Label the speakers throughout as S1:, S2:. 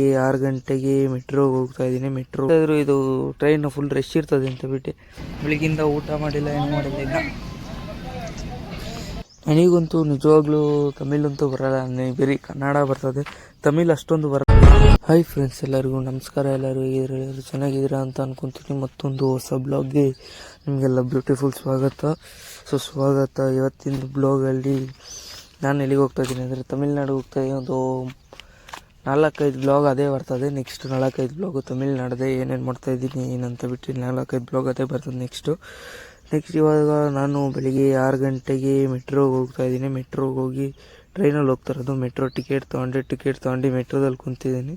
S1: 6 ಗಂಟೆಗೆ ಮೆಟ್ರೋಗೆ ಹೋಗ್ತಾ ಇದ್ದೀನಿ. ಮೆಟ್ರೋ ಆದರೂ ಇದು ಟ್ರೈನ್ ಫುಲ್ ರಶ್ ಇರ್ತದೆ ಅಂತ ಬಿಟ್ಟು ಬೆಳಿಗ್ಗಿಂದ ಊಟ ಮಾಡಿಲ್ಲ, ಏನು ಮಾಡಿಲ್ಲ ಇನ್ನು. ನನಗಂತೂ ನಿಜವಾಗ್ಲೂ ತಮಿಳಂತೂ ಬರಲ್ಲ, ಬರೀ ಕನ್ನಡ ಬರ್ತದೆ, ತಮಿಳ್ ಅಷ್ಟೊಂದು ಬರಲ್ಲ. ಹಾಯ್ ಫ್ರೆಂಡ್ಸ್, ಎಲ್ಲರಿಗೂ ನಮಸ್ಕಾರ. ಎಲ್ಲರೂ ಎಲ್ಲರೂ ಚೆನ್ನಾಗಿದ್ದೀರಾ ಅಂತ ಅನ್ಕೊತೀನಿ. ಮತ್ತೊಂದು ಹೊಸ ಬ್ಲಾಗ್ಗೆ ನಿಮಗೆಲ್ಲ ಬ್ಯೂಟಿಫುಲ್ ಸ್ವಾಗತ. ಸ್ವಾಗತ. ಇವತ್ತಿನ ಬ್ಲಾಗಲ್ಲಿ ನಾನು ಎಲ್ಲಿಗೆ ಹೋಗ್ತಾ ಇದ್ದೀನಿ ಅಂದರೆ ತಮಿಳ್ನಾಡು ಹೋಗ್ತಾ ಇದ್ದೀನಿ. ಒಂದು 4-5 ಬ್ಲಾಗ್ ಅದೇ ಬರ್ತದೆ. ನೆಕ್ಸ್ಟ್ 4-5 ಬ್ಲಾಗು ತಮಿಳ್ನಾಡದೆ ಏನೇನು ಮಾಡ್ತಾ ಇದ್ದೀನಿ ಏನಂತ ಬಿಟ್ಟು 4-5 ಬ್ಲಾಗ್ ಅದೇ ಬರ್ತದೆ. ನೆಕ್ಸ್ಟ್ ಇವಾಗ ನಾನು ಬೆಳಿಗ್ಗೆ 6 ಗಂಟೆಗೆ ಮೆಟ್ರೋಗೆ ಹೋಗ್ತಾ ಇದ್ದೀನಿ. ಮೆಟ್ರೋಗೆ ಹೋಗಿ ಟ್ರೈನಲ್ಲಿ ಹೋಗ್ತಾ ಇರೋದು. ಮೆಟ್ರೋ ಟಿಕೆಟ್ ತೊಗೊಂಡು ಮೆಟ್ರೋದಲ್ಲಿ ಕುಂತಿದ್ದೀನಿ.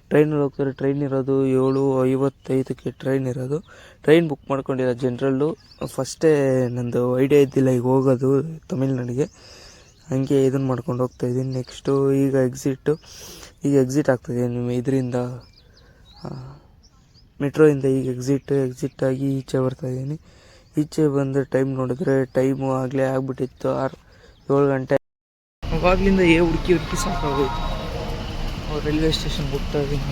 S1: ಟ್ರೈನಲ್ಲಿ ಹೋಗ್ತಾರೆ. ಟ್ರೈನ್ ಇರೋದು 7:55ಕ್ಕೆ ಟ್ರೈನ್ ಇರೋದು. ಟ್ರೈನ್ ಬುಕ್ ಮಾಡ್ಕೊಂಡಿರೋ ಜನರಲ್ಲು. ಫಸ್ಟೇ ನಂದು ಐಡಿಯಾ ಇದ್ದಿಲ್ಲ ಈಗ ಹೋಗೋದು ತಮಿಳ್ನಾಡಿಗೆ, ಹಂಗೆ ಇದನ್ನು ಮಾಡ್ಕೊಂಡು ಹೋಗ್ತಾಯಿದ್ದೀನಿ. ನೆಕ್ಸ್ಟು ಈಗ ಎಕ್ಸಿಟ್ ಆಗ್ತಾಯಿದ್ದೀನಿ ನಿಮ್ಮ ಇದರಿಂದ, ಮೆಟ್ರೋಯಿಂದ. ಈಗ ಎಕ್ಸಿಟ್ ಆಗಿ ಈಚೆ ಬರ್ತಾಯಿದ್ದೀನಿ. ಈಚೆ ಬಂದ ಟೈಮ್ ನೋಡಿದ್ರೆ ಟೈಮು ಆಗಲೇ ಆಗ್ಬಿಟ್ಟಿತ್ತು 7 ಗಂಟೆ. ಅವಾಗಲಿಂದ ಹುಡುಕಿ ಸಾಕಾಗೋಯ್ತು. ರೈಲ್ವೆ ಸ್ಟೇಷನ್ಗೆ ಹೋಗ್ತಾ ಇದ್ದೀನಿ.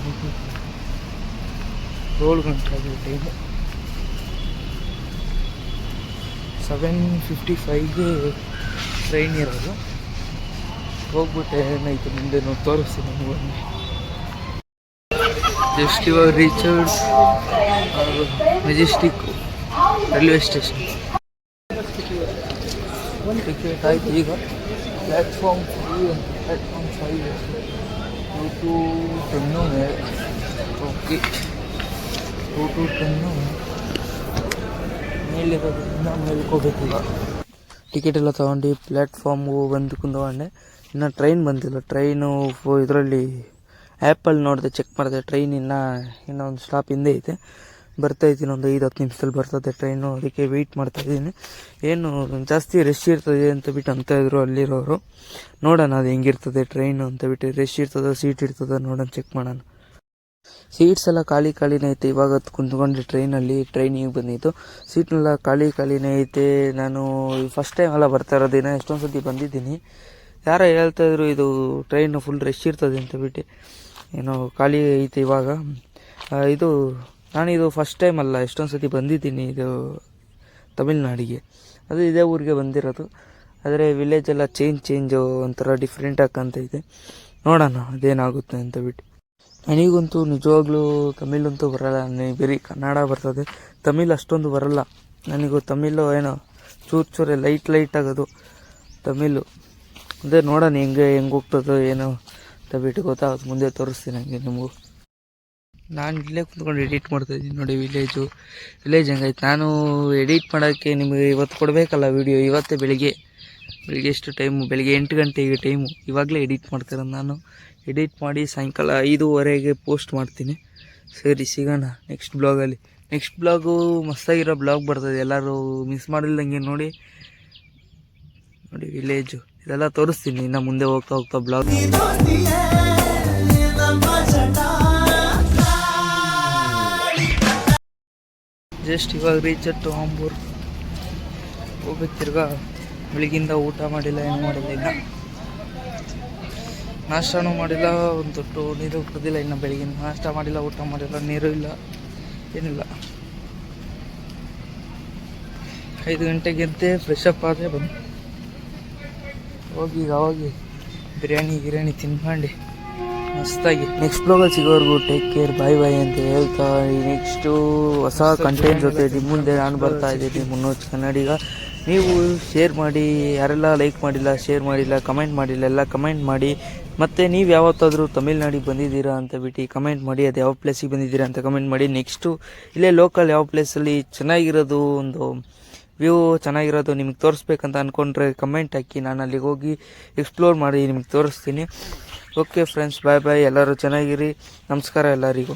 S1: 7 ಗಂಟೆ ಆಗಿದೆ ಟೈಮು. 7:55ಗೆ ಟ್ರೈನ್ ಇರೋದು. ಹೋಗ್ಬಿಟ್ಟೆ ಏನಾಯಿತು ಮುಂದೆ ತೋರಿಸ್ತೀನಿ ನಿಮಗೆ. ಜಸ್ಟ್ ಇವಾಗ reached Majestic railway station. Ticket ಆಯಿತು. ಈಗ ಪ್ಲ್ಯಾಟ್ಫಾರ್ಮ್ 5 2 to 10 ಓಕೆ. 2 to 10 ಮೇಲಿರೋದ್ರಿಂದ ಮೇಲ್ಕೋಬೇಕೀಗ. ಟಿಕೆಟ್ ಎಲ್ಲ ತೊಗೊಂಡು ಪ್ಲ್ಯಾಟ್ಫಾರ್ಮ್ಗೆ ಬಂದು ಕುಂತ್ಕೊಂಡೆ. ಇನ್ನು ಟ್ರೈನ್ ಬಂದಿಲ್ಲ. ಟ್ರೈನು ಇದರಲ್ಲಿ ಆ್ಯಪಲ್ಲಿ ನೋಡಿದೆ, ಚೆಕ್ ಮಾಡಿದೆ. ಟ್ರೈನ್ ಇನ್ನೊಂದು ಸ್ಟಾಪ್ ಹಿಂದೆ ಐತೆ, ಬರ್ತಾಯಿದ್ದೀನಿ. ಒಂದು 5-10 ನಿಮಿಷದಲ್ಲಿ ಬರ್ತದೆ ಟ್ರೈನು. ಅದಕ್ಕೆ ವೆಯ್ಟ್ ಮಾಡ್ತಾಯಿದ್ದೀನಿ. ಏನು ಜಾಸ್ತಿ ರಶ್ ಇರ್ತದೆ ಅಂತ ಬಿಟ್ಟು ಅಂತಾಯಿದ್ರು ಅಲ್ಲಿರೋರು. ನೋಡೋಣ ಅದು ಹೆಂಗಿರ್ತದೆ ಟ್ರೈನು ಅಂತ ಬಿಟ್ಟು. ರಶ್ ಇರ್ತದೆ, ಸೀಟ್ ಇರ್ತದೆ, ನೋಡೋಣ, ಚೆಕ್ ಮಾಡೋಣ. ಸೀಟ್ಸ್ ಎಲ್ಲ ಖಾಲಿನೇ ಐತೆ. ಇವಾಗ ಕುಂತ್ಕೊಂಡ್ರೆ ಟ್ರೈನಲ್ಲಿ, ಟ್ರೈನ್ ಈಗ ಬಂದಿತ್ತು. ಸೀಟ್ನೆಲ್ಲ ಖಾಲಿನೇ ಐತೆ. ನಾನು ಫಸ್ಟ್ ಟೈಮ್ ಎಲ್ಲ ಬರ್ತಾ ಇರೋದಿನ, ಎಷ್ಟೊಂದು ಸತಿ ಬಂದಿದ್ದೀನಿ. ಯಾರೋ ಹೇಳ್ತಾಯಿದ್ರು ಇದು ಟ್ರೈನು ಫುಲ್ ರಶ್ ಇರ್ತದೆ ಅಂತ ಬಿಟ್ಟು, ಏನೋ ಖಾಲಿ ಐತೆ ಇವಾಗ. ನಾನಿದು ಫಸ್ಟ್ ಟೈಮ್ ಅಲ್ಲ, ಎಷ್ಟೊಂದು ಸತಿ ಬಂದಿದ್ದೀನಿ ಇದು ತಮಿಳ್ನಾಡಿಗೆ. ಅದು ಇದೇ ಊರಿಗೆ ಬಂದಿರೋದು. ಆದರೆ ವಿಲೇಜೆಲ್ಲ ಚೇಂಜು ಒಂಥರ ಡಿಫ್ರೆಂಟಾಗಿ ಕಾಣ್ತೈತೆ. ನೋಡೋಣ ಅದೇನಾಗುತ್ತೆ ಅಂತ ಬಿಟ್ಟು. ನನಗಂತೂ ನಿಜವಾಗ್ಲೂ ತಮಿಳಂತೂ ಬರಲ್ಲ, ಬರೀ ಕನ್ನಡ ಬರ್ತದೆ, ತಮಿಳ್ ಅಷ್ಟೊಂದು ಬರಲ್ಲ ನನಗೂ. ತಮಿಳು ಏನೋ ಚೂರೇ ಲೈಟ್ ಆಗೋದು ತಮಿಳು. ಅದೇ ನೋಡೋಣ ಹೆಂಗೆ ಹೋಗ್ತದೋ ಏನೋ ಅಂತ ಬಿಟ್ಟು ಗೊತ್ತಾಗುತ್ತೆ. ಮುಂದೆ ತೋರಿಸ್ತೀನಿ ಹಂಗೆ ನಿಮಗೂ. ನಾನು ಇಲ್ಲೇ ಕುಂತ್ಕೊಂಡು ಎಡಿಟ್ ಮಾಡ್ತಾಯಿದ್ದೀನಿ ನೋಡಿ. ವಿಲೇಜ್ ಹೆಂಗೈತೆ. ನಾನು ಎಡಿಟ್ ಮಾಡೋಕ್ಕೆ ನಿಮಗೆ ಇವತ್ತು ಕೊಡಬೇಕಲ್ಲ ವೀಡಿಯೋ. ಇವತ್ತೇ ಬೆಳಿಗ್ಗೆ ಎಷ್ಟು ಟೈಮು? ಬೆಳಿಗ್ಗೆ 8 ಗಂಟೆಗೆ ಟೈಮು. ಇವಾಗಲೇ ಎಡಿಟ್ ಮಾಡ್ತಿರೋದು ನಾನು. ಎಡಿಟ್ ಮಾಡಿ ಸಾಯಂಕಾಲ 5:15ಗೆ ಪೋಸ್ಟ್ ಮಾಡ್ತೀನಿ. ಸರಿ, ಸಿಗೋಣ ನೆಕ್ಸ್ಟ್ ಬ್ಲಾಗಲ್ಲಿ. ನೆಕ್ಸ್ಟ್ ಬ್ಲಾಗು ಮಸ್ತಾಗಿರೋ ಬ್ಲಾಗ್ ಬರ್ತದೆ, ಎಲ್ಲರೂ ಮಿಸ್ ಮಾಡಿಲ್ದಂಗೆ ನೋಡಿ. ವಿಲೇಜು ಇದೆಲ್ಲ ತೋರಿಸ್ತೀನಿ ಇನ್ನು ಮುಂದೆ ಹೋಗ್ತಾ ಬ್ಲಾಗ್. ಜಸ್ಟ್ ಇವಾಗ ರೀಚ್ ಆಂಬೂರ್ ಹೋಗ್ಬೇಕು. ತಿರ್ಗಾ ಬೆಳಗಿಂದ ಊಟ ಮಾಡಿಲ್ಲ, ಏನು ಮಾಡಿಲ್ಲ ಇನ್ನು. ನಾಷ್ಟನೂ ಮಾಡಿಲ್ಲ, ಒಂದು ತೊಟ್ಟು ನೀರು ಕುಡಿದಿಲ್ಲ ಇನ್ನು. ಬೆಳಗಿನ ನಾಷ್ಟ ಮಾಡಿಲ್ಲ, ಊಟ ಮಾಡಿಲ್ಲ, ನೀರು ಇಲ್ಲ, ಏನಿಲ್ಲ. 5 ಗಂಟೆಗೆಂತೆ ಫ್ರೆಶ್ ಅಪ್ ಆದರೆ ಬಂದು ಹೋಗಿ ಬಿರಿಯಾನಿ ತಿನ್ಕೊಂಡು ಮಸ್ತಾಗಿ. ನೆಕ್ಸ್ಟ್ ಬ್ಲಾಗಲ್ಲಿ ಸಿಗೋವರೆಗೂ ಟೇಕ್ ಕೇರ್, ಬಾಯ್ ಅಂತ ಹೇಳ್ತಾ, ನೆಕ್ಸ್ಟು ಹೊಸ ಕಂಟೆಂಟ್ ಜೊತೆ ನಿಮ್ಮ ಮುಂದೆ ನಾನು ಬರ್ತಾ ಇದ್ದೀನಿ. ಮುನ್ನೋಚ್ ಕನ್ನಡಿಗ. ನೀವು ಶೇರ್ ಮಾಡಿ, ಯಾರೆಲ್ಲ ಲೈಕ್ ಮಾಡಿಲ್ಲ, ಶೇರ್ ಮಾಡಿಲ್ಲ, ಕಮೆಂಟ್ ಮಾಡಿಲ್ಲ, ಎಲ್ಲ ಕಮೆಂಟ್ ಮಾಡಿ. ಮತ್ತು ನೀವು ಯಾವತ್ತಾದರೂ ತಮಿಳ್ನಾಡಿಗೆ ಬಂದಿದ್ದೀರಾ ಅಂತ ಬಿಟ್ಟು ಕಮೆಂಟ್ ಮಾಡಿ. ಅದು ಯಾವ ಪ್ಲೇಸಿಗೆ ಬಂದಿದ್ದೀರಾ ಅಂತ ಕಮೆಂಟ್ ಮಾಡಿ. ನೆಕ್ಸ್ಟು ಇಲ್ಲೇ ಲೋಕಲ್ ಯಾವ ಪ್ಲೇಸಲ್ಲಿ ಚೆನ್ನಾಗಿರೋದು, ಒಂದು ವ್ಯೂ ಚೆನ್ನಾಗಿರೋದು ನಿಮಗೆ ತೋರಿಸ್ಬೇಕಂತ ಅಂದ್ಕೊಂಡ್ರೆ ಕಮೆಂಟ್ ಹಾಕಿ. ನಾನು ಅಲ್ಲಿಗೆ ಹೋಗಿ ಎಕ್ಸ್ಪ್ಲೋರ್ ಮಾಡಿ ನಿಮಗೆ ತೋರಿಸ್ತೀನಿ. ಓಕೆ ಫ್ರೆಂಡ್ಸ್, ಬಾಯ್. ಎಲ್ಲರೂ ಚೆನ್ನಾಗಿರಿ. ನಮಸ್ಕಾರ ಎಲ್ಲರಿಗೂ.